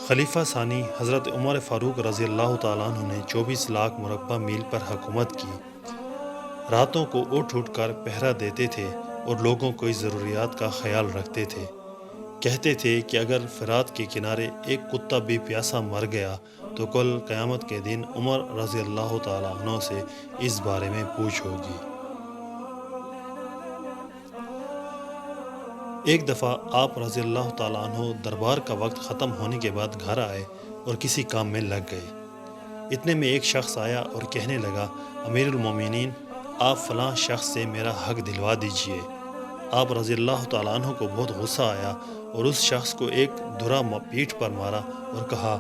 خلیفہ ثانی حضرت عمر فاروق رضی اللہ تعالیٰ عنہ نے 24 لاکھ مربع میل پر حکومت کی۔ راتوں کو اٹھ کر پہرا دیتے تھے اور لوگوں کی ضروریات کا خیال رکھتے تھے۔ کہتے تھے کہ اگر فرات کے کنارے ایک کتا بھی پیاسا مر گیا تو کل قیامت کے دن عمر رضی اللہ تعالیٰ عنہ سے اس بارے میں پوچھ ہوگی۔ ایک دفعہ آپ رضی اللہ تعالیٰ عنہ دربار کا وقت ختم ہونے کے بعد گھر آئے اور کسی کام میں لگ گئے۔ اتنے میں ایک شخص آیا اور کہنے لگا، امیر المومنین، آپ فلاں شخص سے میرا حق دلوا دیجئے۔ آپ رضی اللہ تعالیٰ عنہ کو بہت غصہ آیا اور اس شخص کو ایک دھرا پیٹھ پر مارا اور کہا،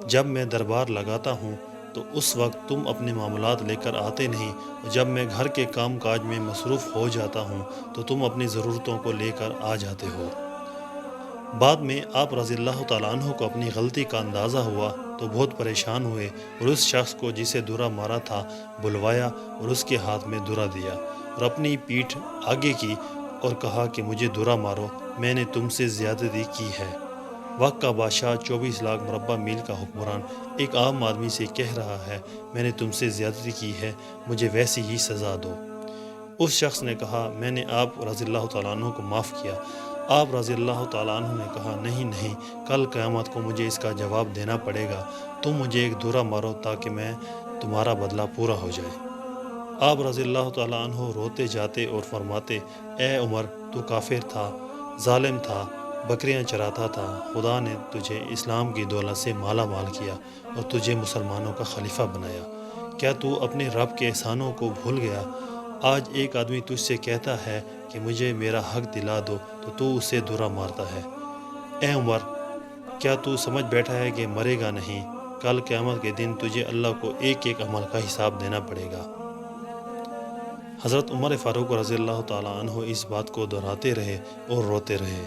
جب میں دربار لگاتا ہوں تو اس وقت تم اپنے معاملات لے کر آتے نہیں، اور جب میں گھر کے کام کاج میں مصروف ہو جاتا ہوں تو تم اپنی ضرورتوں کو لے کر آ جاتے ہو۔ بعد میں آپ رضی اللہ تعالیٰ عنہ کو اپنی غلطی کا اندازہ ہوا تو بہت پریشان ہوئے اور اس شخص کو جسے دھرا مارا تھا بلوایا اور اس کے ہاتھ میں دھرا دیا اور اپنی پیٹھ آگے کی اور کہا کہ مجھے دھرا مارو، میں نے تم سے زیادتی کی ہے۔ وقت کا بادشاہ 24 لاکھ مربع میل کا حکمران ایک عام آدمی سے کہہ رہا ہے، میں نے تم سے زیادتی کی ہے، مجھے ویسی ہی سزا دو۔ اس شخص نے کہا، میں نے آپ رضی اللہ تعالیٰ عنہ کو معاف کیا۔ آپ رضی اللہ تعالیٰ عنہ نے کہا، نہیں، کل قیامت کو مجھے اس کا جواب دینا پڑے گا، تم مجھے ایک دھرا مارو تاکہ میں تمہارا بدلہ پورا ہو جائے۔ آپ رضی اللہ تعالیٰ عنہ روتے جاتے اور فرماتے، اے عمر، تو کافر تھا، ظالم تھا، بکریاں چراتا تھا، خدا نے تجھے اسلام کی دولت سے مالا مال کیا اور تجھے مسلمانوں کا خلیفہ بنایا۔ کیا تو اپنے رب کے احسانوں کو بھول گیا؟ آج ایک آدمی تجھ سے کہتا ہے کہ مجھے میرا حق دلا دو تو اسے دھرا مارتا ہے۔ اے عمر، کیا تو سمجھ بیٹھا ہے کہ مرے گا نہیں؟ کل قیامت کے دن تجھے اللہ کو ایک ایک عمل کا حساب دینا پڑے گا۔ حضرت عمر فاروق رضی اللہ تعالیٰ عنہ اس بات کو دہراتے رہے اور روتے رہے۔